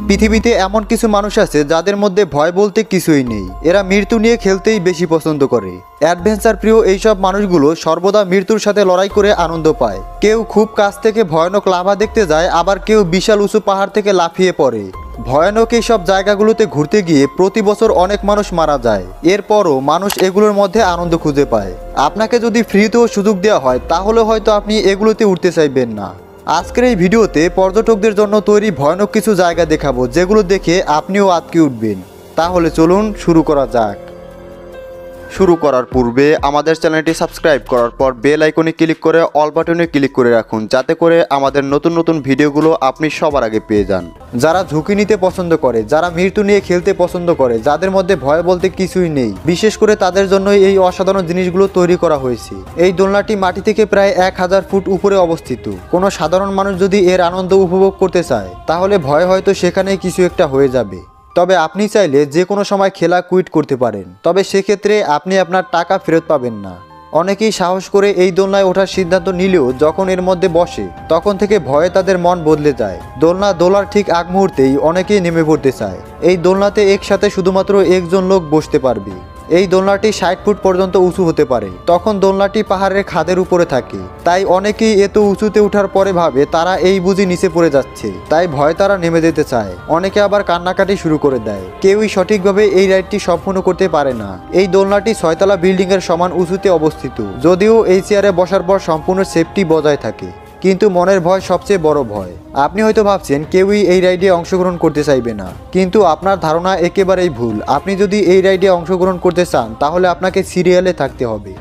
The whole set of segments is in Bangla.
পৃথিবীতে এমন কিছু মানুষ আছে যাদের মধ্যে ভয় বলতে কিছুই নেই। এরা মৃত্যু নিয়ে খেলতেই বেশি পছন্দ করে। অ্যাডভেঞ্চার প্রিয় এইসব মানুষগুলো সর্বদা মৃত্যুর সাথে লড়াই করে আনন্দ পায়। কেউ খুব কাছ থেকে ভয়ানক লাভা দেখতে যায়, আবার কেউ বিশাল উঁচু পাহাড় থেকে লাফিয়ে পড়ে। ভয়ানক এইসব জায়গাগুলোতে ঘুরতে গিয়ে প্রতি বছর অনেক মানুষ মারা যায়। এরপরও মানুষ এগুলোর মধ্যে আনন্দ খুঁজে পায়। আপনাকে যদি ফ্রিতেও সুযোগ দেওয়া হয় তাহলে হয়তো আপনি এগুলোতে উঠতে চাইবেন না। আজকের এই ভিডিওতে পর্যটকদের জন্য তৈরি ভয়ানক কিছু জায়গা দেখাবো, যেগুলো দেখে আপনিও আটকে উঠবেন। তাহলে চলুন শুরু করা যাক। শুরু করার পূর্বে আমাদের চ্যানেলটি সাবস্ক্রাইব করার পর বেল আইকনে ক্লিক করে অল বাটনে ক্লিক করে রাখুন, যাতে করে আমাদের নতুন নতুন ভিডিওগুলো আপনি সবার আগে পেয়ে যান। যারা ঝুঁকি নিতে পছন্দ করে, যারা মৃত্যু নিয়ে খেলতে পছন্দ করে, যাদের মধ্যে ভয় বলতে কিছুই নেই, বিশেষ করে তাদের জন্যই এই অসাধারণ জিনিসগুলো তৈরি করা হয়েছে। এই দোলনাটি মাটি থেকে প্রায় 1000 ফুট উপরে অবস্থিত। কোনো সাধারণ মানুষ যদি এর আনন্দ উপভোগ করতে চায় তাহলে ভয় হয়তো সেখানেই কিছু একটা হয়ে যাবে। তবে আপনি চাইলে যে কোনো সময় খেলা কুইট করতে পারেন, তবে সেক্ষেত্রে আপনি আপনার টাকা ফেরত পাবেন না। অনেকেই সাহস করে এই দোলনায় ওঠার সিদ্ধান্ত নিলেও যখন এর মধ্যে বসে তখন থেকে ভয়ে তাদের মন বদলে যায়। দোলনা দোলার ঠিক আগ মুহূর্তেই অনেকেই নেমে পড়তে চায়। এই দোলনাতে একসাথে শুধুমাত্র একজন লোক বসতে পারবে। এই দোলনাটি 60 ফুট পর্যন্ত উঁচু হতে পারে। তখন দোলনাটি পাহাড়ের খাদের উপরে থাকে, তাই অনেকেই এত উঁচুতে ওঠার পরে ভাবে তারা এই বুঝি নিচে পড়ে যাচ্ছে, তাই ভয় তারা নেমে যেতে চায়। অনেকে আবার কান্নাকাটি শুরু করে দেয়। কেউই সঠিকভাবে এই রাইডটি সম্পূর্ণ করতে পারে না। এই দোলনাটি 6 তলা বিল্ডিং এর সমান উঁচুতে অবস্থিত। যদিও এই চেয়ারে বসার পর সম্পূর্ণ সেফটি বজায় থাকে, কিন্তু মনের ভয় সবচেয়ে বড় ভয়। আপনি হয়তো ভাবছেন কেউই এই রাইডে অংশগ্রহণ করতে চাইবে না, কিন্তু আপনার ধারণা একেবারেই ভুল। আপনি যদি এই রাইডে অংশগ্রহণ করতে চান তাহলে আপনাকে সিরিয়ালে থাকতে হবে।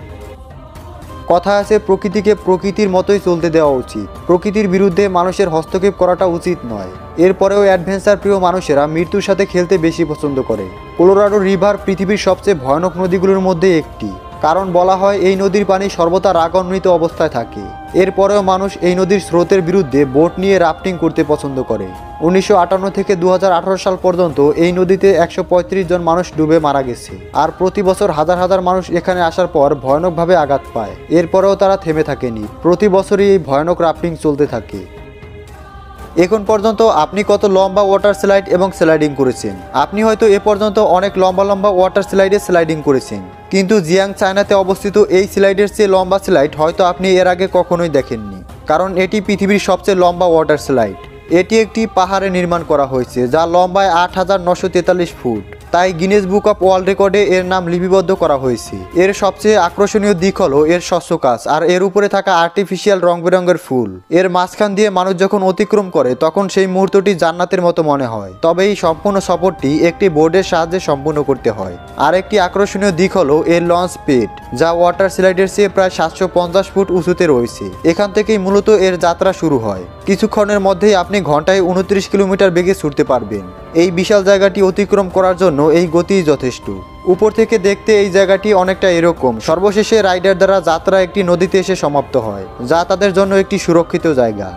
কথা আছে, প্রকৃতিকে প্রকৃতির মতোই চলতে দেওয়া উচিত। প্রকৃতির বিরুদ্ধে মানুষের হস্তক্ষেপ করাটা উচিত নয়। এরপরেও অ্যাডভেঞ্চার প্রিয় মানুষেরা মৃত্যুর সাথে খেলতে বেশি পছন্দ করে। কলোরাডো রিভার পৃথিবীর সবচেয়ে ভয়ানক নদীগুলোর মধ্যে একটি, কারণ বলা হয় এই নদীর পানি সর্বদা রাগান্বিত অবস্থায় থাকে। এরপরেও মানুষ এই নদীর স্রোতের বিরুদ্ধে বোট নিয়ে রাফটিং করতে পছন্দ করে। 1958 থেকে 2018 সাল পর্যন্ত এই নদীতে 135 জন মানুষ ডুবে মারা গেছে। আর প্রতি বছর হাজার হাজার মানুষ এখানে আসার পর ভয়ানকভাবে আঘাত পায়। এরপরেও তারা থেমে থাকেনি। প্রতি বছরই এই ভয়ানক রাফটিং চলতে থাকে। এখন পর্যন্ত আপনি কত লম্বা ওয়াটার স্লাইড এবং স্লাইডিং করেছেন? আপনি হয়তো এ পর্যন্ত অনেক লম্বা লম্বা ওয়াটার স্লাইডে স্লাইডিং করেছেন, কিন্তু জিয়াং চায়নাতে অবস্থিত এই স্লাইডের চেয়ে লম্বা স্লাইড হয়তো আপনি এর আগে কখনোই দেখেননি, কারণ এটি পৃথিবীর সবচেয়ে লম্বা ওয়াটার স্লাইড। এটি একটি পাহাড়ে নির্মাণ করা হয়েছে, যা লম্বায় 8943 ফুট। তাই গিনেস বুক অফ ওয়ার্ল্ড রেকর্ডে এর নাম লিপিবদ্ধ করা হয়েছে। এর সবচেয়ে আকর্ষণীয় দিক হলো এর স্বচ্ছ কাচ আর এর উপরে থাকা আর্টিফিশিয়াল রং বেরঙের ফুল। এর মাঝখান দিয়ে মানুষ যখন অতিক্রম করে তখন সেই মুহূর্তটি জান্নাতের মতো মনে হয়। তবে এই সম্পূর্ণ সফরটি একটি বোর্ডের সাহায্যে সম্পূর্ণ করতে হয়। আর একটি আকর্ষণীয় দিক হলো এর লঞ্চ পেড, যা ওয়াটার স্লাইডের চেয়ে প্রায় 750 ফুট উঁচুতে রয়েছে। এখান থেকেই মূলত এর যাত্রা শুরু হয়। কিছুক্ষণের মধ্যেই আপনি ঘন্টায় 29 কিলোমিটার বেগে ছুটতে পারবেন। এই বিশাল জায়গাটি অতিক্রম করার জন্য এই গতিই যথেষ্ট। উপর থেকে দেখতে এই জায়গাটি অনেকটা এরকম। সর্বশেষে রাইডার দ্বারা যাত্রা একটি নদীতে এসে সমাপ্ত হয়, যা তাদের জন্য একটি সুরক্ষিত জায়গা।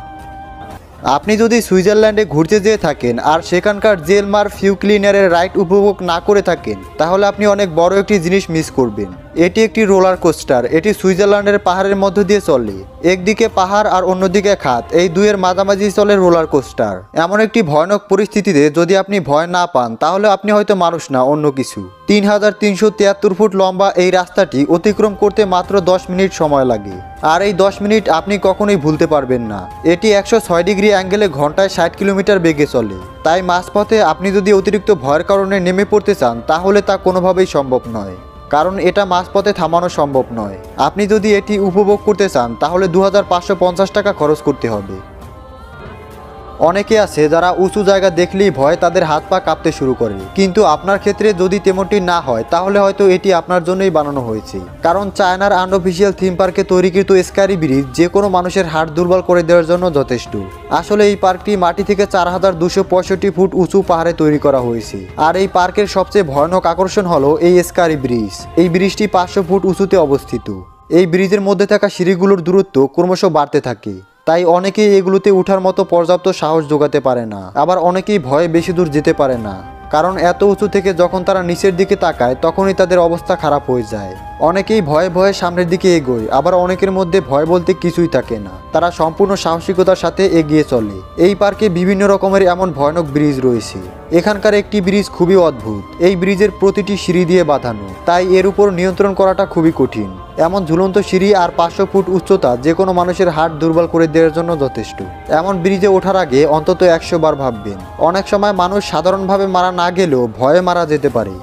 আপনি যদি সুইজারল্যান্ডে ঘুরতে যেয়ে থাকেন আর সেখানকার জেলমার ফিউ ক্লিনারের রাইড উপভোগ না করে থাকেন তাহলে আপনি অনেক বড় একটি জিনিস মিস করবেন। এটি একটি রোলার কোস্টার। এটি সুইজারল্যান্ডের পাহাড়ের মধ্য দিয়ে চলে। একদিকে পাহাড় আর অন্যদিকে খাত, এই দুইয়ের মাঝামাঝি চলে রোলার কোস্টার। এমন একটি ভয়ানক পরিস্থিতিতে যদি আপনি ভয় না পান তাহলে আপনি হয়তো মানুষ না, অন্য কিছু। 3373 ফুট লম্বা এই রাস্তাটি অতিক্রম করতে মাত্র 10 মিনিট সময় লাগে। আর এই 10 মিনিট আপনি কখনোই ভুলতে পারবেন না। এটি 106 ডিগ্রি অ্যাঙ্গেলে ঘন্টায় 60 কিলোমিটার বেগে চলে। তাই মাঝপথে আপনি যদি অতিরিক্ত ভয়ের কারণে নেমে পড়তে চান তাহলে তা কোনোভাবেই সম্ভব নয়, কারণ এটা মাঝপথে থামানো সম্ভব নয়। আপনি যদি এটি উপভোগ করতে চান তাহলে 2550 টাকা খরচ করতে হবে। অনেকে আছে যারা উঁচু জায়গা দেখলেই ভয় তাদের হাত পা কাঁপতে শুরু করে, কিন্তু আপনার ক্ষেত্রে যদি তেমনটি না হয় তাহলে হয়তো এটি আপনার জন্যই বানানো হয়েছে। কারণ চায়নার আনঅফিসিয়াল থিম পার্কে তৈরিকৃত স্কাই ব্রিজ যে কোনো মানুষের হাড় দুর্বল করে দেওয়ার জন্য যথেষ্ট। আসলে এই পার্কটি মাটি থেকে 4265 ফুট উঁচু পাহাড়ে তৈরি করা হয়েছে। আর এই পার্কের সবচেয়ে ভয়ানক আকর্ষণ হলো এই স্কাই ব্রিজ। এই ব্রিজটি 500 ফুট উঁচুতে অবস্থিত। এই ব্রিজের মধ্যে থাকা সিঁড়িগুলোর দূরত্ব ক্রমশ বাড়তে থাকে, তাই অনেকেই এগুলোতে ওঠার মতো পর্যাপ্ত সাহস জোগাতে পারে না। আবার অনেকেই ভয়ে বেশি দূর যেতে পারে না। কারণ এত উঁচু থেকে যখন তারা নিচের দিকে তাকায় তখনই তাদের অবস্থা খারাপ হয়ে যায়। অনেকেই ভয়ে ভয়ে সামনের দিকে এগোয়, আবার অনেকের মধ্যে ভয় বলতে কিছুই থাকে না, তারা সম্পূর্ণ সাহসিকতার সাথে এগিয়ে চলে। এই পার্কে বিভিন্ন রকমের এমন ভয়ানক ব্রিজ রয়েছে। এখানকার একটি ব্রিজ খুবই অদ্ভুত। এই ব্রিজের প্রতিটি সিঁড়ি দিয়ে বাঁধানো, তাই এর উপর নিয়ন্ত্রণ করাটা খুবই কঠিন। এমন ঝুলন্ত সিঁড়ি আর 500 ফুট উচ্চতা যে কোনো মানুষের হার্ট দুর্বল করে দেওয়ার জন্য যথেষ্ট। এমন ব্রিজে ওঠার আগে অন্তত 100 বার ভাববেন। অনেক সময় মানুষ সাধারণভাবে মারা না গেলেও ভয়ে মারা যেতে পারে।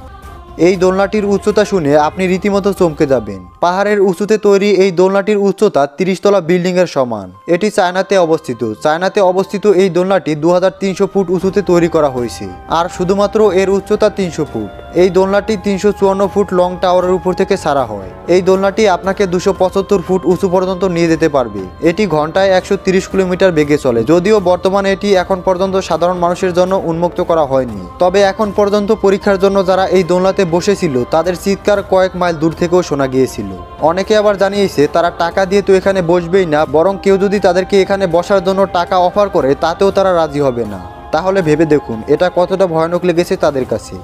এই দোলনাটির উচ্চতা শুনে আপনি রীতিমতো চমকে যাবেন। পাহাড়ের উঁচুতে তৈরি এই দোলনাটির উচ্চতা 30 তলা বিল্ডিং এর সমান। এটি চায়নাতে অবস্থিত। চায়নাতে অবস্থিত এই দোলনাটি 2300 ফুট উঁচুতে তৈরি করা হয়েছে, আর শুধুমাত্র এর উচ্চতা 300 ফুট। এই দোলনাটি 354 ফুট লং টাওয়ারের উপর থেকে ছাড়া হয়। এই দোলনাটি আপনাকে 275 ফুট উঁচু পর্যন্ত নিয়ে যেতে পারবে। এটি ঘন্টায় 130 কিলোমিটার বেগে চলে। যদিও বর্তমানে এটি এখন পর্যন্ত সাধারণ মানুষের জন্য উন্মুক্ত করা হয়নি, তবে এখন পর্যন্ত পরীক্ষার জন্য যারা এই দোলনাতে বসেছিল তাদের চিৎকার কয়েক মাইল দূর থেকেও শোনা গিয়েছিল। অনেকে আবার জানিয়েছে তারা টাকা দিয়ে তো এখানে বসবেই না, বরং কেউ যদি তাদেরকে এখানে বসার জন্য টাকা অফার করে তাতেও তারা রাজি হবে না। তাহলে ভেবে দেখুন এটা কতটা ভয়ানক লেগেছে তাদের কাছে।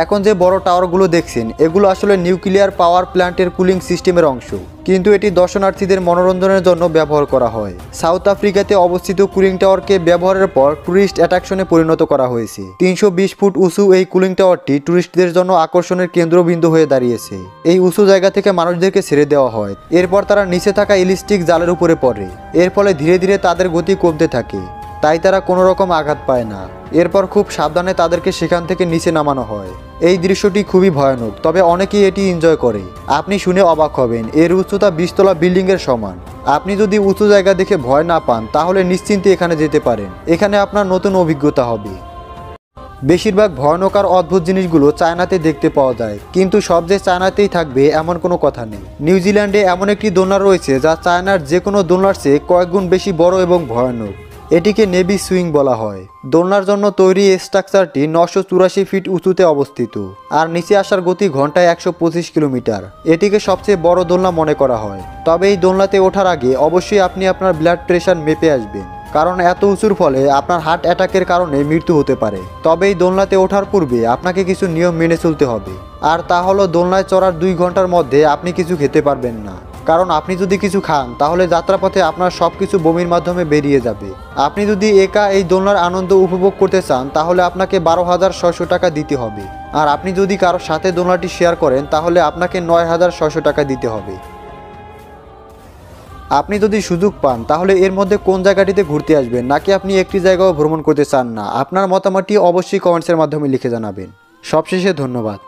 এখন যে বড় টাওয়ারগুলো দেখছেন এগুলো আসলে নিউক্লিয়ার পাওয়ার প্ল্যান্টের কুলিং সিস্টেমের অংশ, কিন্তু এটি দর্শনার্থীদের মনোরঞ্জনের জন্য ব্যবহার করা হয়। সাউথ আফ্রিকাতে অবস্থিত কুলিং টাওয়ারকে ব্যবহারের পর ট্যুরিস্ট অ্যাট্রাকশনে পরিণত করা হয়েছে। 320 ফুট উঁচু এই কুলিং টাওয়ারটি ট্যুরিস্টদের জন্য আকর্ষণের কেন্দ্রবিন্দু হয়ে দাঁড়িয়েছে। এই উঁচু জায়গা থেকে মানুষদেরকে ছেড়ে দেওয়া হয়, এরপর তারা নিচে থাকা ইলাস্টিক জালের উপরে পড়ে। এর ফলে ধীরে ধীরে তাদের গতি কমতে থাকে, তাই তারা কোনো রকম আঘাত পায় না। এরপর খুব সাবধানে তাদেরকে সেখান থেকে নিচে নামানো হয়। এই দৃশ্যটি খুবই ভয়ানক, তবে অনেকেই এটি এনজয় করে। আপনি শুনে অবাক হবেন, এর উচ্চতা 20 তলা বিল্ডিংয়ের সমান। আপনি যদি উঁচু জায়গা দেখে ভয় না পান তাহলে নিশ্চিন্তে এখানে যেতে পারেন। এখানে আপনার নতুন অভিজ্ঞতা হবে। বেশিরভাগ ভয়ানক আর অদ্ভুত জিনিসগুলো চায়নাতে দেখতে পাওয়া যায়, কিন্তু সব যে চায়নাতেই থাকবে এমন কোনো কথা নেই। নিউজিল্যান্ডে এমন একটি দোলনা রয়েছে যা চায়নার যে কোনো দোলনার চেয়ে কয়েক গুণ বেশি বড় এবং ভয়ানক। এটিকে নেভি সুইং বলা হয়। দোলনার জন্য তৈরি এই স্ট্রাকচারটি 984 ফিট উঁচুতে অবস্থিত, আর নিচে আসার গতি ঘন্টায় 125 কিলোমিটার। এটিকে সবচেয়ে বড় দোলনা মনে করা হয়। তবে এই দোলনাতে ওঠার আগে অবশ্যই আপনি আপনার ব্লাড প্রেশার মেপে আসবেন, কারণ এত উঁচুর ফলে আপনার হার্ট অ্যাটাকের কারণে মৃত্যু হতে পারে। তবে এই দোলনাতে ওঠার পূর্বে আপনাকে কিছু নিয়ম মেনে চলতে হবে, আর তা হলো দোলনায় চড়ার 2 ঘন্টার মধ্যে আপনি কিছু খেতে পারবেন না, কারণ আপনি যদি কিছু খান তাহলে যাত্রাপথে আপনার সব কিছু বমির মাধ্যমে বেরিয়ে যাবে। আপনি যদি একা এই দোলনার আনন্দ উপভোগ করতে চান তাহলে আপনাকে 12,600 টাকা দিতে হবে, আর আপনি যদি কারোর সাথে দোলনাটি শেয়ার করেন তাহলে আপনাকে 9,600 টাকা দিতে হবে। আপনি যদি সুযোগ পান তাহলে এর মধ্যে কোন জায়গাটিতে ঘুরতে আসবেন, নাকি আপনি একটি জায়গাও ভ্রমণ করতে চান না? আপনার মতামতটি অবশ্যই কমেন্টসের মাধ্যমে লিখে জানাবেন। সবশেষে ধন্যবাদ।